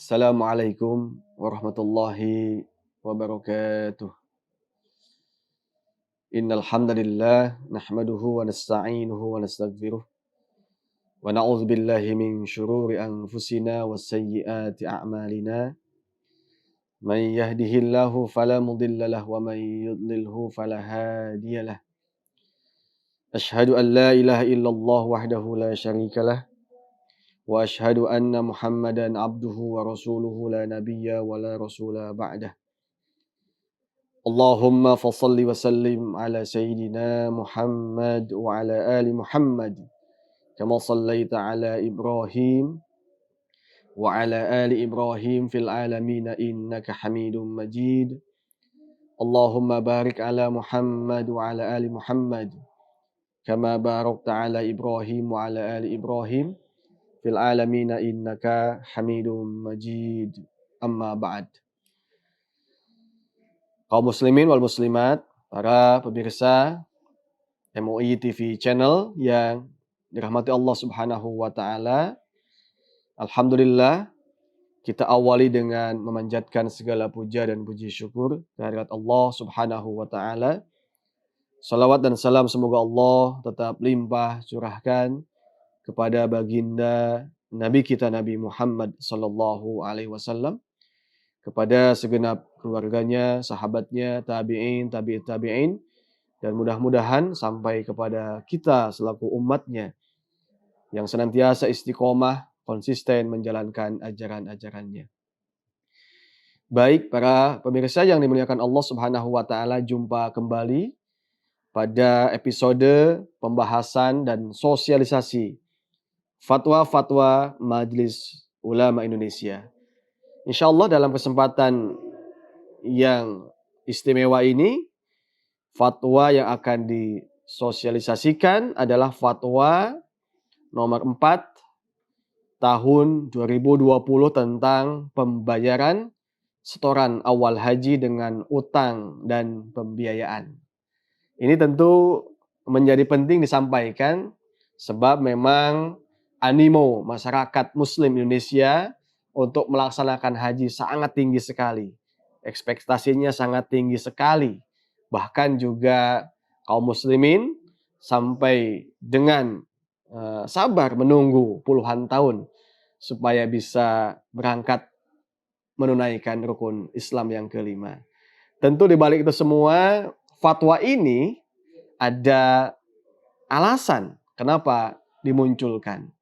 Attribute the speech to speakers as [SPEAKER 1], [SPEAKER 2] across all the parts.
[SPEAKER 1] Assalamualaikum warahmatullahi wabarakatuh. Innal hamdalillah nahmaduhu wa nasta'inuhu wa nastaghfiruh wa na'udzu billahi min syururi anfusina wa sayyiati a'malina. Man yahdihillahu fala mudilla lahu wa man yudlilhu fala hadiyalah. Asyhadu an la ilaha illallah wahdahu la syarikalah wa asyhadu anna Muhammadan abduhu wa rasuluhu la nabiyya wa la rasula ba'dah. Allahumma fassalli wa sallim ala sayyidina Muhammad wa ala ali Muhammad kama sallaita ala Ibrahim wa ala ali Ibrahim fil alamin innaka Hamidum Majid. Allahumma barik ala Muhammad wa ala ali Muhammad kama barakta ala Ibrahim wa ala ali Ibrahim fil alamin innaka Hamidum Majid. Amma ba'd. Kaum muslimin wal muslimat, para pemirsa MUI TV channel yang dirahmati Allah Subhanahu wa taala. Alhamdulillah, kita awali dengan memanjatkan segala puja dan puji syukur kehadirat Allah Subhanahu wa taala. Salawat dan salam semoga Allah tetap limpah curahkan kepada baginda Nabi kita Nabi Muhammad sallallahu alaihi wasallam, kepada segenap keluarganya, sahabatnya, tabi'in, tabi'it tabi'in, dan mudah-mudahan sampai kepada kita selaku umatnya yang senantiasa istiqomah, konsisten menjalankan ajaran-ajarannya. Baik, para pemirsa yang dimuliakan Allah Subhanahu wa taala, jumpa kembali pada episode pembahasan dan sosialisasi fatwa-fatwa Majelis Ulama Indonesia. Insyaallah dalam kesempatan yang istimewa ini, fatwa yang akan disosialisasikan adalah fatwa nomor 4 tahun 2020 tentang pembayaran setoran awal haji dengan utang dan pembiayaan. Ini tentu menjadi penting disampaikan sebab memang animo masyarakat Muslim Indonesia untuk melaksanakan haji sangat tinggi sekali. Ekspektasinya sangat tinggi sekali. Bahkan juga kaum muslimin sampai dengan sabar menunggu puluhan tahun supaya bisa berangkat menunaikan rukun Islam yang kelima. Tentu di balik itu semua, fatwa ini ada alasan kenapa dimunculkan.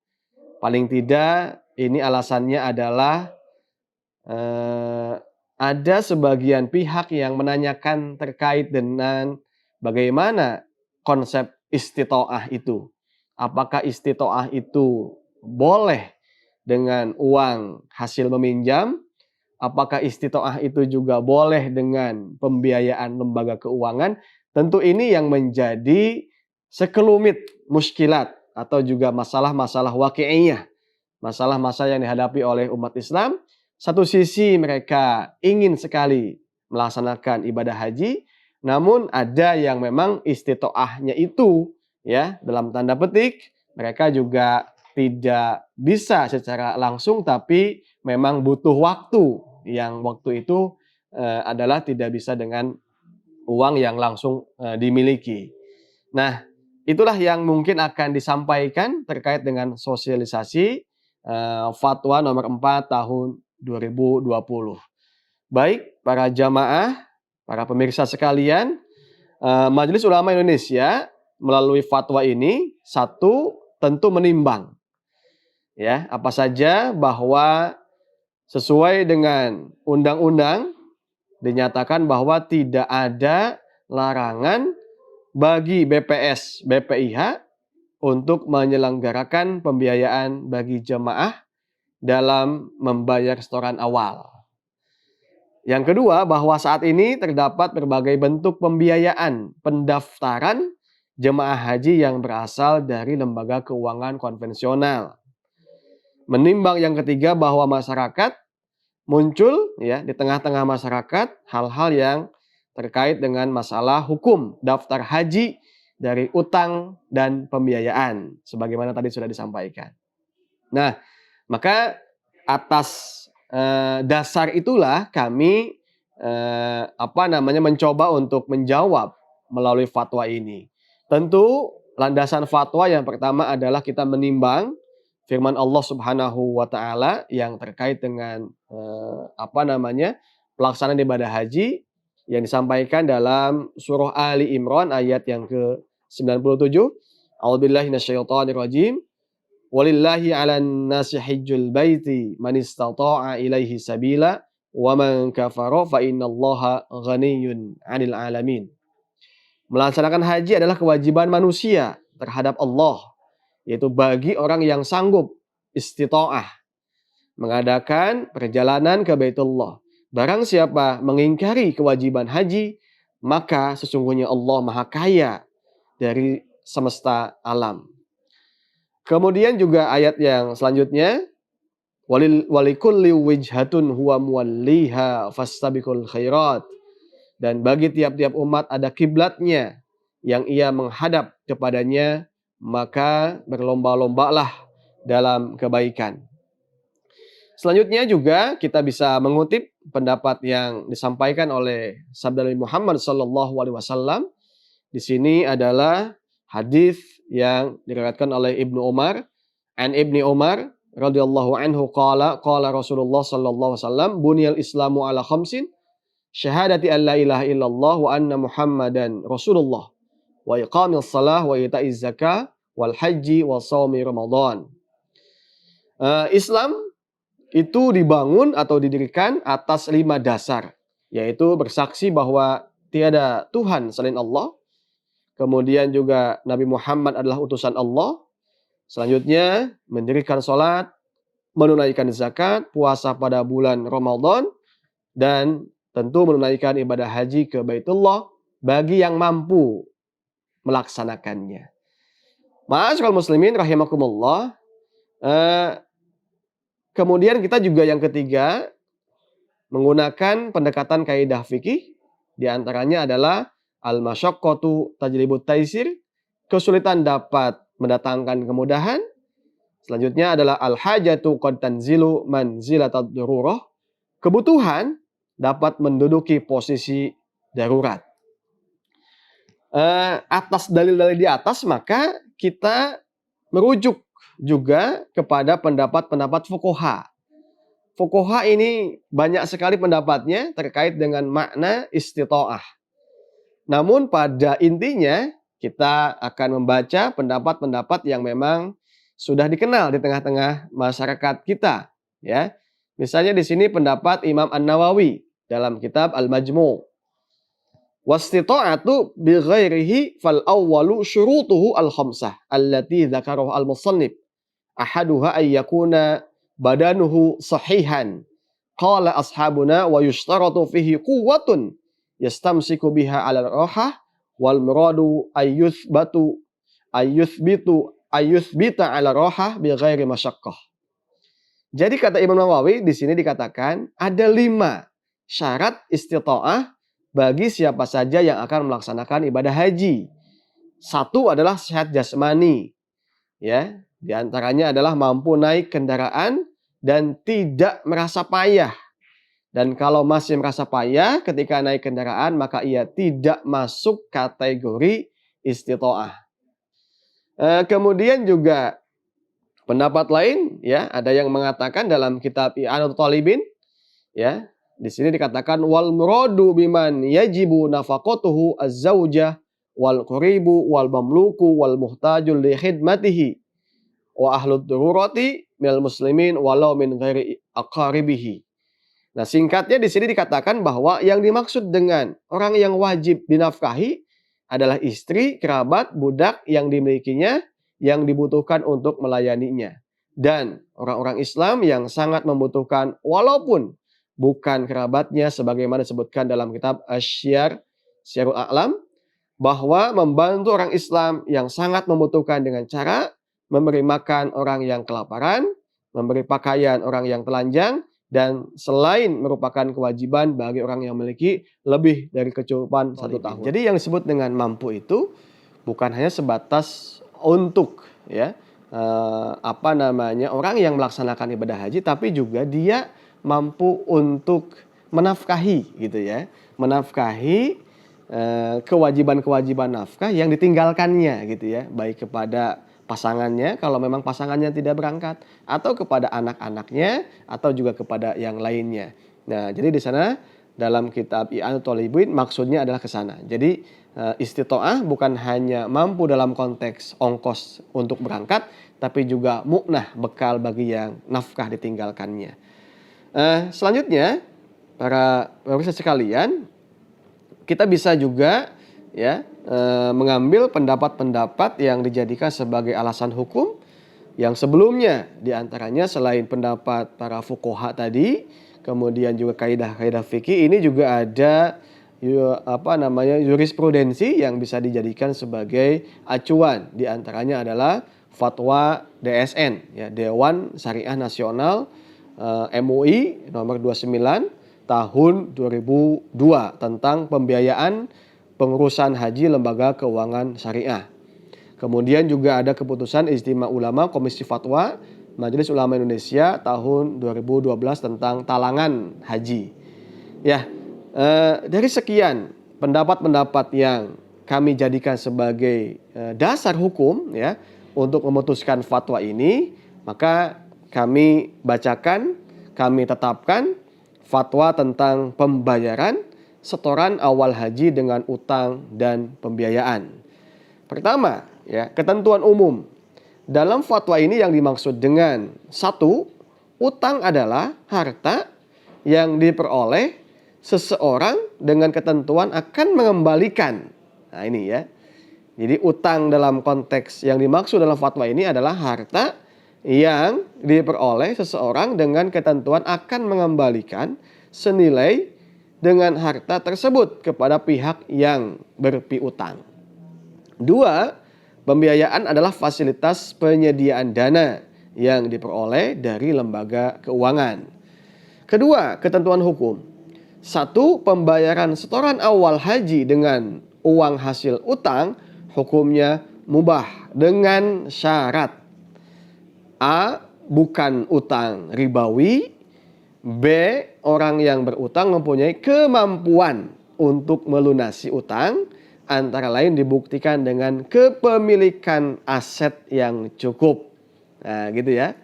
[SPEAKER 1] Paling tidak ini alasannya adalah ada sebagian pihak yang menanyakan terkait dengan bagaimana konsep istitoah itu. Apakah istitoah itu boleh dengan uang hasil meminjam? Apakah istitoah itu juga boleh dengan pembiayaan lembaga keuangan? Tentu ini yang menjadi sekelumit muskilat atau juga masalah-masalah waqi'iyah. Masalah-masalah yang dihadapi oleh umat Islam. Satu sisi mereka ingin sekali melaksanakan ibadah haji, namun ada yang memang istitoahnya itu, ya, dalam tanda petik, mereka juga tidak bisa secara langsung, tapi memang butuh waktu, yang waktu itu adalah tidak bisa dengan uang yang langsung dimiliki. Nah, itulah yang mungkin akan disampaikan terkait dengan sosialisasi fatwa nomor 4 tahun 2020. Baik, para jamaah, para pemirsa sekalian, Majelis Ulama Indonesia melalui fatwa ini, satu, tentu menimbang, ya, apa saja bahwa sesuai dengan undang-undang dinyatakan bahwa tidak ada larangan bagi BPS, BPIH untuk menyelenggarakan pembiayaan bagi jemaah dalam membayar setoran awal. Yang kedua, bahwa saat ini terdapat berbagai bentuk pembiayaan pendaftaran jemaah haji yang berasal dari lembaga keuangan konvensional. Menimbang yang ketiga, bahwa masyarakat muncul, ya, di tengah-tengah masyarakat hal-hal yang terkait dengan masalah hukum daftar haji dari utang dan pembiayaan sebagaimana tadi sudah disampaikan. Nah, maka atas dasar itulah kami mencoba untuk menjawab melalui fatwa ini. Tentu landasan fatwa yang pertama adalah kita menimbang firman Allah Subhanahu wa taala yang terkait dengan pelaksanaan ibadah haji yang disampaikan dalam surah Ali Imran ayat yang ke-97. A'udzubillahi minasyaitonirrajim. Walillahi 'alan nasi hajjul baiti man istata'a ilaihi sabila wa man kafara fa innallaha ghaniyyun 'anil 'alamin. Melaksanakan haji adalah kewajiban manusia terhadap Allah, yaitu bagi orang yang sanggup istita'ah mengadakan perjalanan ke Baitullah. Barang siapa mengingkari kewajiban haji, maka sesungguhnya Allah Maha Kaya dari semesta alam. Kemudian juga ayat yang selanjutnya, walikulli wijhatun huwa muwalliha fastabiqul khairat. Dan bagi tiap-tiap umat ada kiblatnya yang ia menghadap kepadanya, maka berlomba-lombalah dalam kebaikan. Selanjutnya juga kita bisa mengutip pendapat yang disampaikan oleh sabda Nabi Muhammad SAW. Di sini adalah hadis yang diriwayatkan oleh Ibnu Umar. An Ibni Umar radhiyallahu anhu qala Rasulullah sallallahu alaihi wasallam bunyal islamu ala khamsin syahadati an la ilaha illallah wa anna Muhammadan Rasulullah wa iqamis shalah wa ita'iz zakah wal haji wa shaumi Ramadan. Islam itu dibangun atau didirikan atas 5 dasar, yaitu bersaksi bahwa tiada Tuhan selain Allah, kemudian juga Nabi Muhammad adalah utusan Allah, selanjutnya mendirikan sholat, menunaikan zakat, puasa pada bulan Ramadan, dan tentu menunaikan ibadah haji ke Baitullah bagi yang mampu melaksanakannya. Ma'asyiral muslimin rahimakumullah. Kemudian kita juga yang ketiga menggunakan pendekatan kaidah fikih, di antaranya adalah al-masyaqqatu tajlibut taisir, kesulitan dapat mendatangkan kemudahan. Selanjutnya adalah al-hajatu qad tanzilu manzilatad darurah, kebutuhan dapat menduduki posisi darurat. Atas dalil-dalil di atas maka kita merujuk juga kepada pendapat-pendapat fuqaha. Fuqaha ini banyak sekali pendapatnya terkait dengan makna istita'ah. Namun pada intinya kita akan membaca pendapat-pendapat yang memang sudah dikenal di tengah-tengah masyarakat kita, ya. Misalnya di sini pendapat Imam An-Nawawi dalam kitab Al-Majmu'. Wastita'atu bi ghairihi fal awwalu syurutuhu al-khamsah allati dzakaraha al-musannif. Ahaduha ay yakuna badanuhu sahihan. Qala ashabuna wa yushtaratu fihi quwwatun yastamsiku biha 'ala ar-rahah wal muradu ayyuthbita 'ala rahah bi ghairi masyaqqah. Jadi kata Imam Nawawi di sini dikatakan ada 5 syarat istita'ah bagi siapa saja yang akan melaksanakan ibadah haji. 1 adalah sehat jasmani, ya. Di antaranya adalah mampu naik kendaraan dan tidak merasa payah. Dan kalau masih merasa payah ketika naik kendaraan, maka ia tidak masuk kategori istita'ah. Kemudian juga pendapat lain, ya, ada yang mengatakan dalam kitab I'anatul Talibin, ya, di sini dikatakan wal muradu biman yajibu nafaqatuhu az-zaujah wal qaribu wal mamluku wal muhtajul li khidmatihi wa ahlud dururati minal muslimin walau min ghairi aqaribihi. Nah, singkatnya di sini dikatakan bahwa yang dimaksud dengan orang yang wajib dinafkahi adalah istri, kerabat, budak yang dimilikinya yang dibutuhkan untuk melayaninya. Dan orang-orang Islam yang sangat membutuhkan walaupun bukan kerabatnya sebagaimana disebutkan dalam kitab Syarul A'lam, bahwa membantu orang Islam yang sangat membutuhkan dengan cara memberi makan orang yang kelaparan, memberi pakaian orang yang telanjang, dan selain merupakan kewajiban bagi orang yang memiliki lebih dari kecukupan 1 tahun. Jadi yang disebut dengan mampu itu bukan hanya sebatas untuk, ya, orang yang melaksanakan ibadah haji, tapi juga dia mampu untuk menafkahi gitu ya. Menafkahi kewajiban-kewajiban nafkah yang ditinggalkannya gitu ya, baik kepada pasangannya kalau memang pasangannya tidak berangkat, atau kepada anak-anaknya, atau juga kepada yang lainnya. Nah, jadi di sana dalam kitab I'anatul Talibin maksudnya adalah ke sana. Jadi istitoah bukan hanya mampu dalam konteks ongkos untuk berangkat, tapi juga mu'nah, bekal bagi yang nafkah ditinggalkannya. Selanjutnya, para pemirsa sekalian, kita bisa juga ya mengambil pendapat-pendapat yang dijadikan sebagai alasan hukum yang sebelumnya, diantaranya selain pendapat para fuqaha tadi, kemudian juga kaidah-kaidah fikih, ini juga ada jurisprudensi yang bisa dijadikan sebagai acuan. Diantaranya adalah fatwa DSN, ya, Dewan Syariah Nasional MUI nomor 29 tahun 2002 tentang pembiayaan pengurusan haji lembaga keuangan syariah. Kemudian juga ada keputusan Ijtima Ulama Komisi Fatwa Majelis Ulama Indonesia tahun 2012 tentang talangan haji. Ya, dari sekian pendapat-pendapat yang kami jadikan sebagai dasar hukum ya untuk memutuskan fatwa ini, maka kami bacakan, kami tetapkan fatwa tentang pembayaran setoran awal haji dengan utang dan pembiayaan. Pertama, ya, ketentuan umum. Dalam fatwa ini yang dimaksud dengan 1, utang adalah harta yang diperoleh seseorang dengan ketentuan akan mengembalikan. Nah, ini ya. Jadi utang dalam konteks yang dimaksud dalam fatwa ini adalah harta yang diperoleh seseorang dengan ketentuan akan mengembalikan senilai dengan harta tersebut kepada pihak yang berpiutang. 2, pembiayaan adalah fasilitas penyediaan dana yang diperoleh dari lembaga keuangan. Kedua, ketentuan hukum. 1, pembayaran setoran awal haji dengan uang hasil utang hukumnya mubah dengan syarat: A, bukan utang ribawi. B, orang yang berutang mempunyai kemampuan untuk melunasi utang, antara lain dibuktikan dengan kepemilikan aset yang cukup. Nah, gitu ya.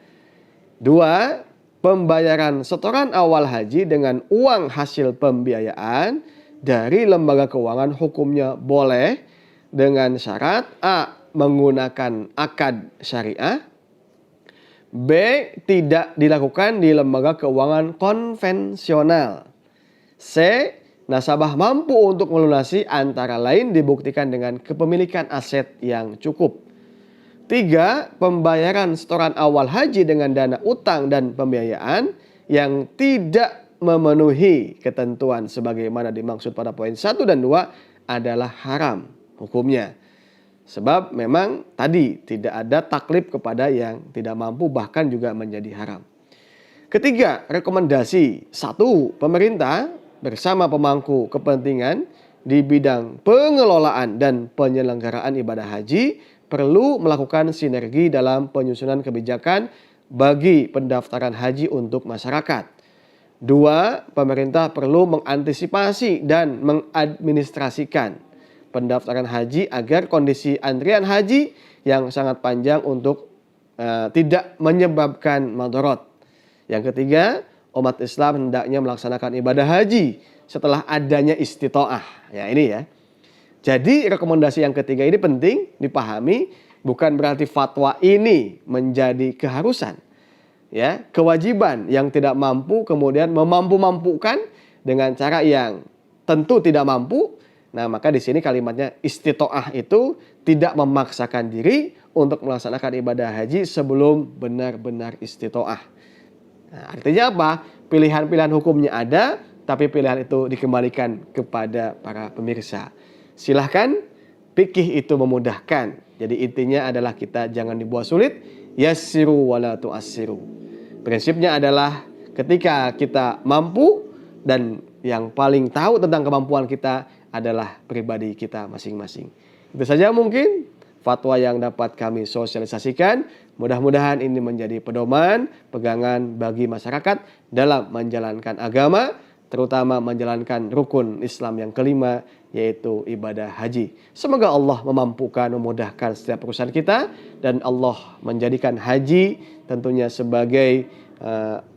[SPEAKER 1] 2, pembayaran setoran awal haji dengan uang hasil pembiayaan dari lembaga keuangan hukumnya boleh dengan syarat: A, menggunakan akad syariah. B, tidak dilakukan di lembaga keuangan konvensional. C, nasabah mampu untuk melunasi, antara lain dibuktikan dengan kepemilikan aset yang cukup. 3, pembayaran setoran awal haji dengan dana utang dan pembiayaan yang tidak memenuhi ketentuan sebagaimana dimaksud pada poin 1 dan 2 adalah haram hukumnya. Sebab memang tadi tidak ada taklif kepada yang tidak mampu, bahkan juga menjadi haram. Ketiga, rekomendasi. 1, pemerintah bersama pemangku kepentingan di bidang pengelolaan dan penyelenggaraan ibadah haji perlu melakukan sinergi dalam penyusunan kebijakan bagi pendaftaran haji untuk masyarakat. 2, pemerintah perlu mengantisipasi dan mengadministrasikan pendaftaran haji agar kondisi antrian haji yang sangat panjang untuk tidak menyebabkan madorot. Yang ketiga, umat Islam hendaknya melaksanakan ibadah haji setelah adanya istitoah. Ya, ini ya. Jadi rekomendasi yang ketiga ini penting dipahami, bukan berarti fatwa ini menjadi keharusan. Ya, kewajiban yang tidak mampu kemudian memampu-mampukan dengan cara yang tentu tidak mampu. Nah, maka di sini kalimatnya istitoah itu tidak memaksakan diri untuk melaksanakan ibadah haji sebelum benar-benar istitoah. Nah, artinya apa? Pilihan-pilihan hukumnya ada, tapi pilihan itu dikembalikan kepada para pemirsa. Silahkan, fikih itu memudahkan. Jadi intinya adalah kita jangan dibuat sulit, yassiru wala tu'assiru. Prinsipnya adalah ketika kita mampu, dan yang paling tahu tentang kemampuan kita adalah pribadi kita masing-masing. Itu saja mungkin fatwa yang dapat kami sosialisasikan. Mudah-mudahan ini menjadi pedoman, pegangan bagi masyarakat dalam menjalankan agama, terutama menjalankan rukun Islam yang kelima, yaitu ibadah haji. Semoga Allah memampukan, memudahkan setiap urusan kita, dan Allah menjadikan haji tentunya sebagai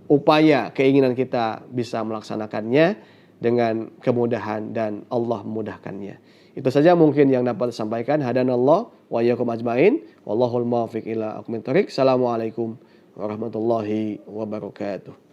[SPEAKER 1] upaya keinginan kita bisa melaksanakannya dengan kemudahan, dan Allah memudahkannya. Itu saja mungkin yang dapat disampaikan. Hadanallah wa iyyakum ajmain. Wallahul muwaffiq ila aqwamit thoriq. Assalamualaikum warahmatullahi wabarakatuh.